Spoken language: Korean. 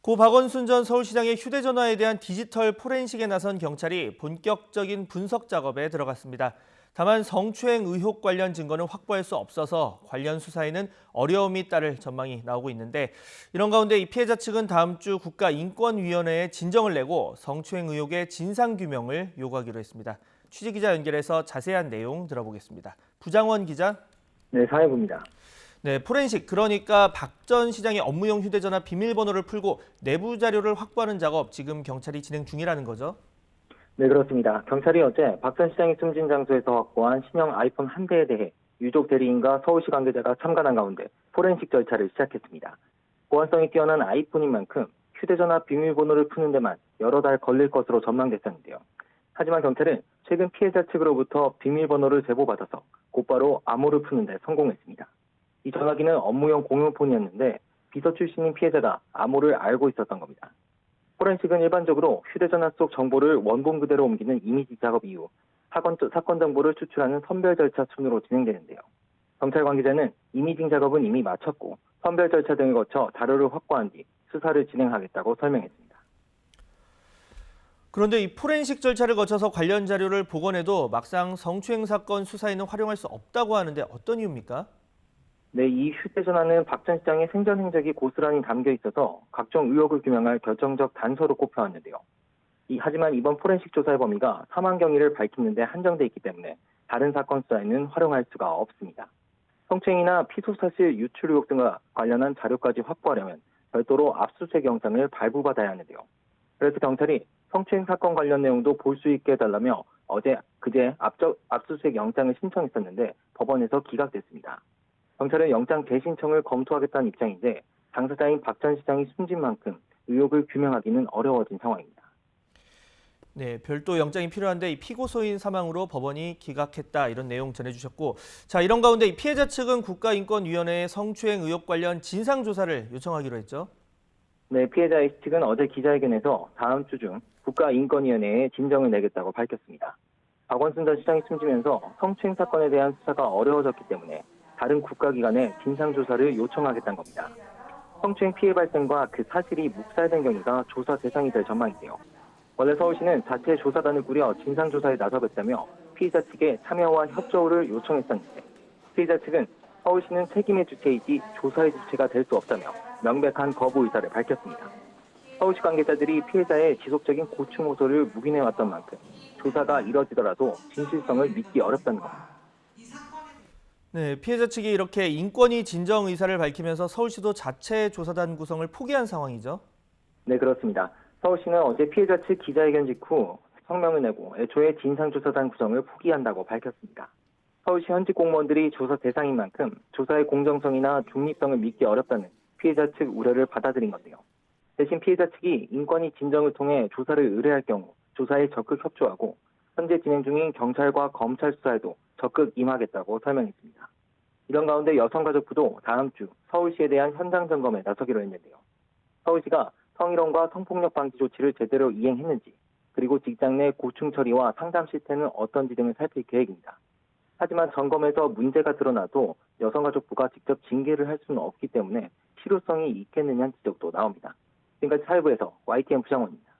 고 박원순 전 서울시장의 휴대전화에 대한 디지털 포렌식에 나선 경찰이 본격적인 분석 작업에 들어갔습니다. 다만 성추행 의혹 관련 증거는 확보할 수 없어서 관련 수사에는 어려움이 따를 전망이 나오고 있는데, 이런 가운데 이 피해자 측은 다음 주 국가인권위원회에 진정을 내고 성추행 의혹의 진상규명을 요구하기로 했습니다. 취재기자 연결해서 자세한 내용 들어보겠습니다. 부장원 기자. 네, 사회부입니다. 네, 포렌식, 그러니까 박 전 시장의 업무용 휴대전화 비밀번호를 풀고 내부 자료를 확보하는 작업, 지금 경찰이 진행 중이라는 거죠? 네, 그렇습니다. 경찰이 어제 박 전 시장이 숨진 장소에서 확보한 신형 아이폰 한 대에 대해 유족 대리인과 서울시 관계자가 참관한 가운데 포렌식 절차를 시작했습니다. 보안성이 뛰어난 아이폰인 만큼 휴대전화 비밀번호를 푸는 데만 여러 달 걸릴 것으로 전망됐었는데요. 하지만 경찰은 최근 피해자 측으로부터 비밀번호를 제보받아서 곧바로 암호를 푸는 데 성공했습니다. 이 전화기는 업무용 공용폰이었는데 비서 출신인 피해자가 암호를 알고 있었던 겁니다. 포렌식은 일반적으로 휴대전화 속 정보를 원본 그대로 옮기는 이미지 작업 이후 사건 정보를 추출하는 선별 절차 순으로 진행되는데요. 경찰 관계자는 이미징 작업은 이미 마쳤고 선별 절차 등을 거쳐 자료를 확보한 뒤 수사를 진행하겠다고 설명했습니다. 그런데 이 포렌식 절차를 거쳐서 관련 자료를 복원해도 막상 성추행 사건 수사에는 활용할 수 없다고 하는데 어떤 이유입니까? 네, 이 휴대전화는 박 전 시장의 생전 행적이 고스란히 담겨 있어서 각종 의혹을 규명할 결정적 단서로 꼽혀왔는데요. 하지만 이번 포렌식 조사의 범위가 사망 경위를 밝히는 데 한정돼 있기 때문에 다른 사건 수사에는 활용할 수가 없습니다. 성추행이나 피소사실 유출 의혹 등과 관련한 자료까지 확보하려면 별도로 압수수색 영장을 발부받아야 하는데요. 그래서 경찰이 성추행 사건 관련 내용도 볼 수 있게 해달라며 그제 압수수색 영장을 신청했었는데 법원에서 기각됐습니다. 경찰은 영장 재신청을 검토하겠다는 입장인데 당사자인 박 전 시장이 숨진 만큼 의혹을 규명하기는 어려워진 상황입니다. 네, 별도 영장이 필요한데 이 피고소인 사망으로 법원이 기각했다, 이런 내용 전해주셨고, 자, 이런 가운데 이 피해자 측은 국가인권위원회에 성추행 의혹 관련 진상조사를 요청하기로 했죠. 네, 피해자 A 측은 어제 기자회견에서 다음 주 중 국가인권위원회에 진정을 내겠다고 밝혔습니다. 박원순 전 시장이 숨지면서 성추행 사건에 대한 수사가 어려워졌기 때문에 다른 국가기관에 진상조사를 요청하겠다는 겁니다. 성추행 피해 발생과 그 사실이 묵살된 경위가 조사 대상이 될 전망인데요. 원래 서울시는 자체 조사단을 꾸려 진상조사에 나서겠다며 피의자 측에 참여와 협조를 요청했었는데, 피의자 측은 서울시는 책임의 주체이지 조사의 주체가 될 수 없다며 명백한 거부 의사를 밝혔습니다. 서울시 관계자들이 피해자의 지속적인 고충 호소를 묵인해왔던 만큼 조사가 이뤄지더라도 진실성을 믿기 어렵다는 겁니다. 네, 피해자 측이 이렇게 인권위 진정 의사를 밝히면서 서울시도 자체 조사단 구성을 포기한 상황이죠. 네, 그렇습니다. 서울시는 어제 피해자 측 기자회견 직후 성명을 내고 애초에 진상조사단 구성을 포기한다고 밝혔습니다. 서울시 현직 공무원들이 조사 대상인 만큼 조사의 공정성이나 중립성을 믿기 어렵다는 피해자 측 우려를 받아들인 건데요. 대신 피해자 측이 인권위 진정을 통해 조사를 의뢰할 경우 조사에 적극 협조하고 현재 진행 중인 경찰과 검찰 수사에도 적극 임하겠다고 설명했습니다. 이런 가운데 여성가족부도 다음 주 서울시에 대한 현장 점검에 나서기로 했는데요. 서울시가 성희롱과 성폭력 방지 조치를 제대로 이행했는지, 그리고 직장 내 고충 처리와 상담 시스템은 어떤지 등을 살필 계획입니다. 하지만 점검에서 문제가 드러나도 여성가족부가 직접 징계를 할 수는 없기 때문에 실효성이 있겠느냐는 지적도 나옵니다. 지금까지 사회부에서 YTN 부장원입니다.